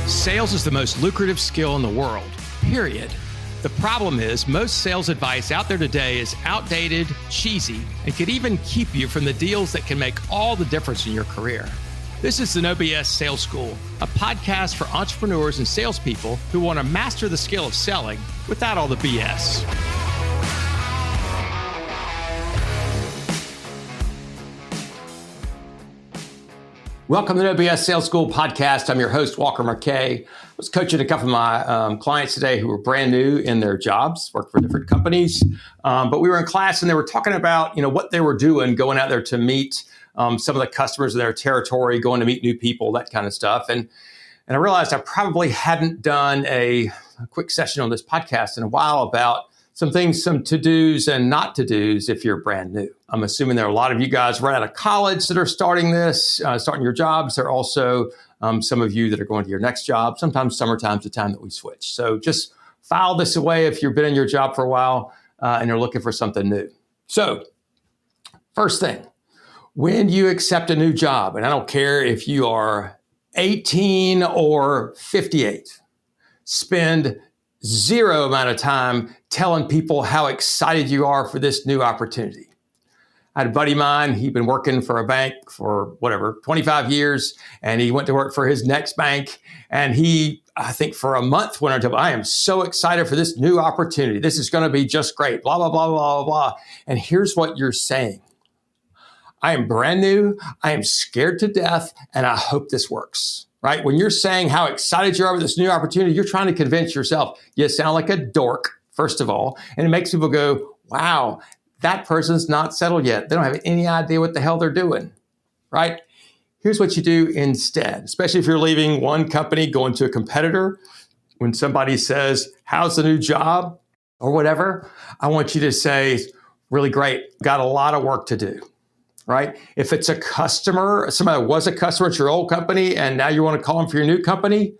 Sales is the most lucrative skill in the world, period. The problem is most sales advice out there today is outdated, cheesy, and could even keep you from the deals that can make all the difference in your career. This is the No BS Sales School, a podcast for entrepreneurs and salespeople who want to master the skill of selling without all the BS. Welcome to the No BS Sales School podcast. I'm your host, Walker McKay. I was coaching a couple of my clients today who were brand new in their jobs, worked for different companies. But we were in class and they were talking about, what they were doing, going out there to meet some of the customers in their territory, going to meet new people, that kind of stuff. And I realized I probably hadn't done a quick session on this podcast in a while about some things, some to-dos and not to-dos if you're brand new. I'm assuming there are a lot of you guys right out of college that are starting this, starting your jobs. There are also some of you that are going to your next job. Sometimes summertime's the time that we switch. So just file this away if you've been in your job for a while and you're looking for something new. So first thing, when you accept a new job, and I don't care if you are 18 or 58, spend zero amount of time telling people how excited you are for this new opportunity. I had a buddy of mine, he'd been working for a bank for 25 years, and he went to work for his next bank. And he, I think for a month, went on to, I am so excited for this new opportunity. This is going to be just great, blah, blah, blah, blah, blah. And here's what you're saying. I am brand new, I am scared to death, and I hope this works. Right? When you're saying how excited you are with this new opportunity, you're trying to convince yourself. You sound like a dork, first of all, and it makes people go, wow, that person's not settled yet. They don't have any idea what the hell they're doing, right? Here's what you do instead, especially if you're leaving one company, going to a competitor. When somebody says, how's the new job or whatever, I want you to say, really great, got a lot of work to do. Right? If it's a customer, somebody was a customer at your old company and now you want to call them for your new company,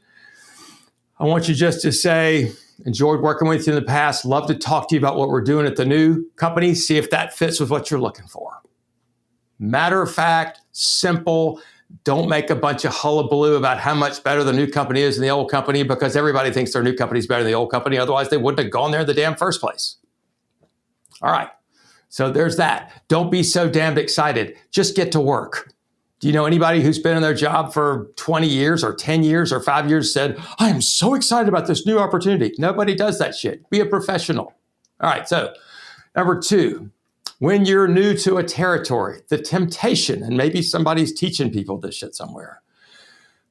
I want you just to say, enjoyed working with you in the past, love to talk to you about what we're doing at the new company, see if that fits with what you're looking for. Matter of fact, simple, don't make a bunch of hullabaloo about how much better the new company is than the old company because everybody thinks their new company is better than the old company, otherwise they wouldn't have gone there in the damn first place. All right. So there's that. Don't be so damned excited. Just get to work. Do you know anybody who's been in their job for 20 years or 10 years or 5 years said, I am so excited about this new opportunity? Nobody does that shit. Be a professional. All right. So number two, when you're new to a territory, the temptation, and maybe somebody's teaching people this shit somewhere.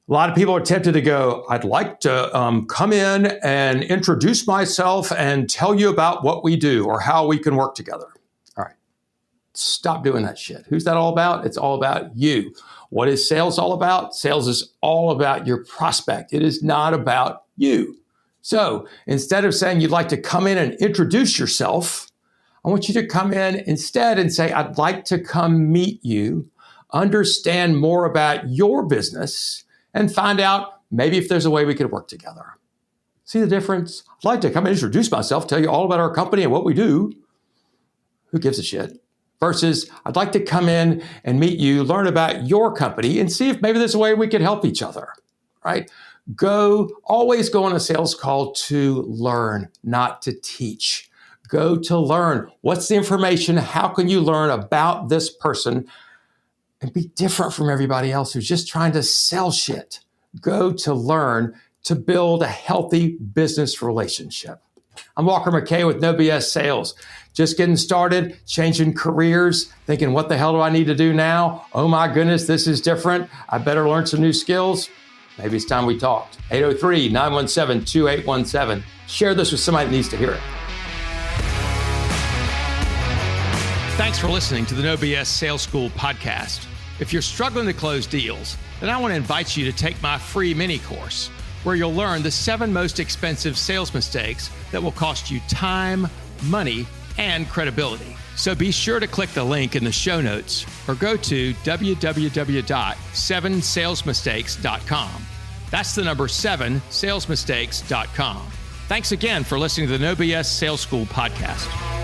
A lot of people are tempted to go, I'd like to come in and introduce myself and tell you about what we do or how we can work together. Stop doing that shit. Who's that all about? It's all about you. What is sales all about? Sales is all about your prospect. It is not about you. So instead of saying you'd like to come in and introduce yourself, I want you to come in instead and say, I'd like to come meet you, understand more about your business, and find out maybe if there's a way we could work together. See the difference? I'd like to come and introduce myself, tell you all about our company and what we do. Who gives a shit? Versus, I'd like to come in and meet you, learn about your company, and see if maybe there's a way we could help each other, right? Always go on a sales call to learn, not to teach. Go to learn. What's the information? How can you learn about this person and be different from everybody else who's just trying to sell shit? Go to learn to build a healthy business relationship. I'm Walker McKay with No BS Sales. Just getting started, changing careers, thinking, what the hell do I need to do now? Oh my goodness, this is different. I better learn some new skills. Maybe it's time we talked. 803-917-2817. Share this with somebody that needs to hear it. Thanks for listening to the No BS Sales School podcast. If you're struggling to close deals, then I want to invite you to take my free mini course, where you'll learn the 7 most expensive sales mistakes that will cost you time, money, and credibility. So be sure to click the link in the show notes or go to www.7salesmistakes.com. That's the number 7salesmistakes.com. Thanks again for listening to the No BS Sales School podcast.